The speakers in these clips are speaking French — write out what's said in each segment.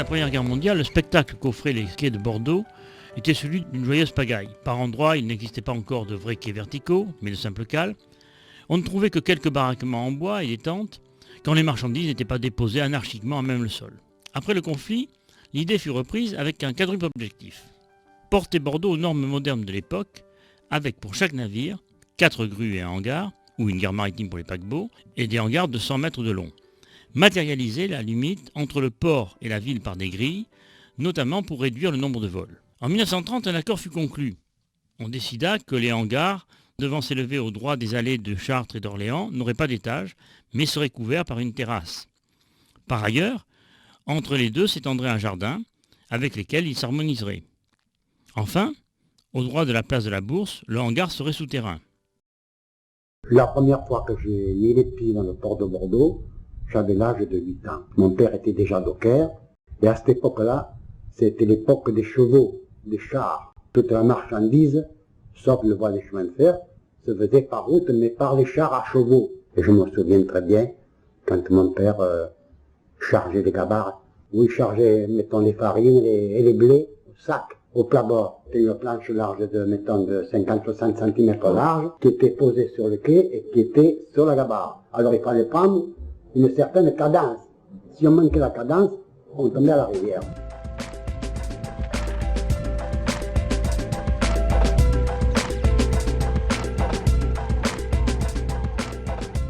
Première Guerre mondiale, le spectacle qu'offraient les quais de Bordeaux était celui d'une joyeuse pagaille. Par endroits, il n'existait pas encore de vrais quais verticaux, mais de simples cales. On ne trouvait que quelques baraquements en bois et des tentes, quand les marchandises n'étaient pas déposées anarchiquement à même le sol. Après le conflit, l'idée fut reprise avec un quadruple objectif. Porter Bordeaux aux normes modernes de l'époque, avec pour chaque navire 4 grues et un hangar, ou une gare maritime pour les paquebots, et des hangars de 100 mètres de long. Matérialiser la limite entre le port et la ville par des grilles, notamment pour réduire le nombre de vols. En 1930, un accord fut conclu. On décida que les hangars, devant s'élever au droit des allées de Chartres et d'Orléans, n'auraient pas d'étage, mais seraient couverts par une terrasse. Par ailleurs, entre les deux s'étendrait un jardin, avec lesquels ils s'harmoniseraient. Enfin, au droit de la place de la Bourse, le hangar serait souterrain. La première fois que j'ai mis les pieds dans le port de Bordeaux, j'avais l'âge de 8 ans. Mon père était déjà docker, et à cette époque-là, c'était l'époque des chevaux, des chars. Toute la marchandise, sauf le voie des chemins de fer, se faisait par route, mais par les chars à chevaux. Et je me souviens très bien, quand mon père chargeait des gabarres, où il chargeait, mettons, les farines et les blés au sac, au plat-bord. C'était une planche large de, mettons, de 50-60 cm large, qui était posée sur le quai et qui était sur la gabarre. Alors il fallait prendre une certaine cadence. Si on manquait la cadence, on tombait à la rivière.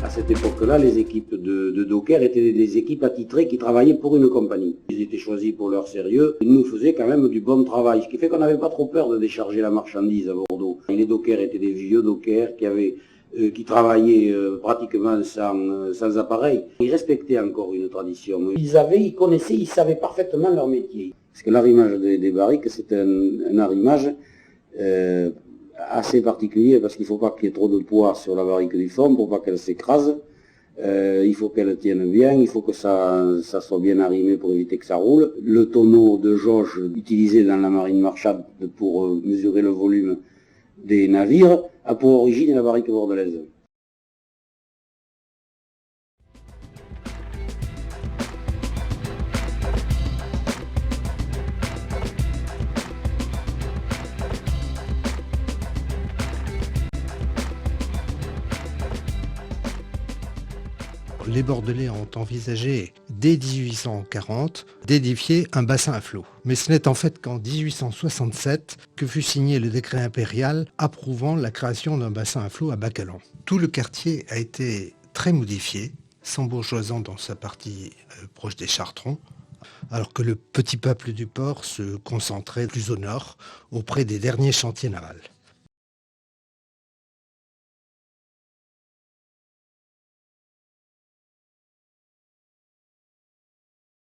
À cette époque-là, les équipes de dockers étaient des équipes attitrées qui travaillaient pour une compagnie. Ils étaient choisis pour leur sérieux. Ils nous faisaient quand même du bon travail, ce qui fait qu'on n'avait pas trop peur de décharger la marchandise à Bordeaux. Et les dockers étaient des vieux dockers qui travaillaient pratiquement sans appareil. Ils respectaient encore une tradition. Ils connaissaient, ils savaient parfaitement leur métier. Parce que l'arrimage des barriques, c'est un arrimage assez particulier, parce qu'il ne faut pas qu'il y ait trop de poids sur la barrique du fond pour pas qu'elle s'écrase. Il faut qu'elle tienne bien, il faut que ça soit bien arrimé pour éviter que ça roule. Le tonneau de jauge utilisé dans la marine marchande pour mesurer le volume des navires a pour origine la barrique bordelaise. Les Bordelais ont envisagé, dès 1840, d'édifier un bassin à flot. Mais ce n'est en fait qu'en 1867 que fut signé le décret impérial approuvant la création d'un bassin à flot à Bacalan. Tout le quartier a été très modifié, s'embourgeoisant dans sa partie proche des Chartrons, alors que le petit peuple du port se concentrait plus au nord, auprès des derniers chantiers navals.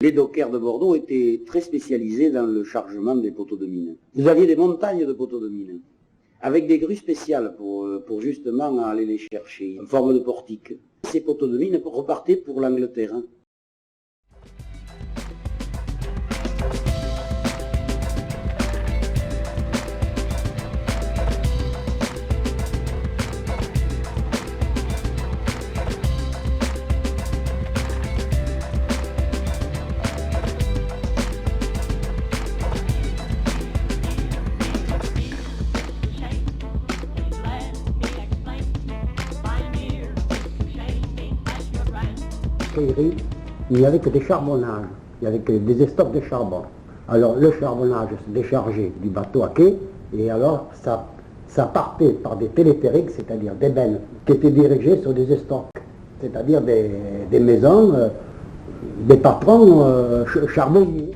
Les dockers de Bordeaux étaient très spécialisés dans le chargement des poteaux de mine. Vous aviez des montagnes de poteaux de mine, avec des grues spéciales pour justement aller les chercher, en forme de portique. Ces poteaux de mine repartaient pour l'Angleterre. Il n'y avait que des charbonnages, il n'y avait que des estocs de charbon. Alors le charbonnage se déchargeait du bateau à quai, et alors ça partait par des téléphériques, c'est-à-dire des bennes, qui étaient dirigées sur des estocs, c'est-à-dire des maisons, des patrons charbonniers.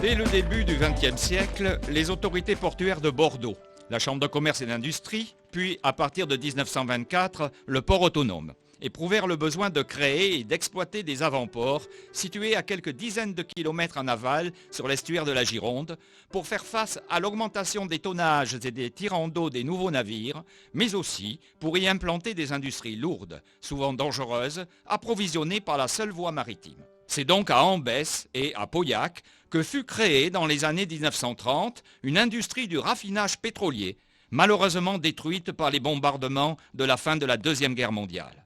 Dès le début du XXe siècle, les autorités portuaires de Bordeaux, la Chambre de commerce et d'industrie, puis à partir de 1924, le port autonome, éprouvèrent le besoin de créer et d'exploiter des avant-ports situés à quelques dizaines de kilomètres en aval sur l'estuaire de la Gironde pour faire face à l'augmentation des tonnages et des tirants d'eau des nouveaux navires, mais aussi pour y implanter des industries lourdes, souvent dangereuses, approvisionnées par la seule voie maritime. C'est donc à Ambès et à Pauillac que fut créée dans les années 1930 une industrie du raffinage pétrolier, malheureusement détruite par les bombardements de la fin de la Deuxième Guerre mondiale.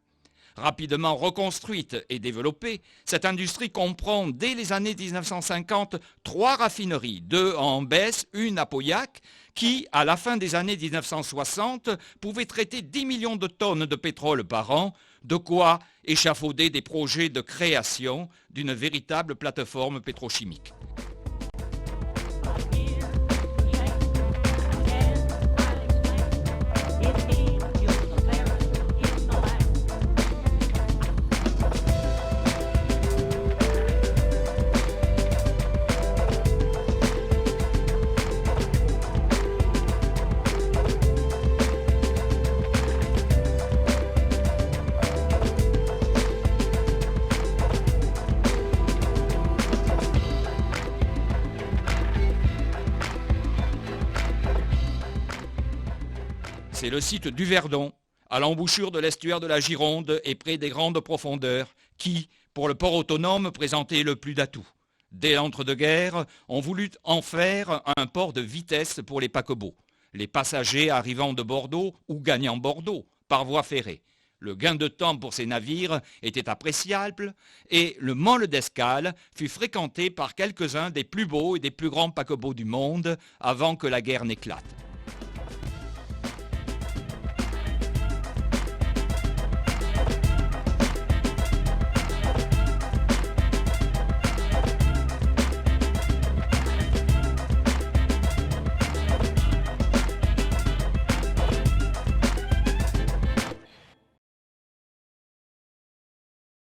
Rapidement reconstruite et développée, cette industrie comprend dès les années 1950 3 raffineries, 2 à Ambès, une à Pauillac, qui, à la fin des années 1960, pouvaient traiter 10 millions de tonnes de pétrole par an, de quoi échafauder des projets de création d'une véritable plateforme pétrochimique. C'est le site du Verdon, à l'embouchure de l'estuaire de la Gironde et près des grandes profondeurs, qui, pour le port autonome, présentait le plus d'atouts. Dès l'entre-deux-guerres, on voulut en faire un port de vitesse pour les paquebots, les passagers arrivant de Bordeaux ou gagnant Bordeaux par voie ferrée. Le gain de temps pour ces navires était appréciable et le mole d'Escales fut fréquenté par quelques-uns des plus beaux et des plus grands paquebots du monde avant que la guerre n'éclate.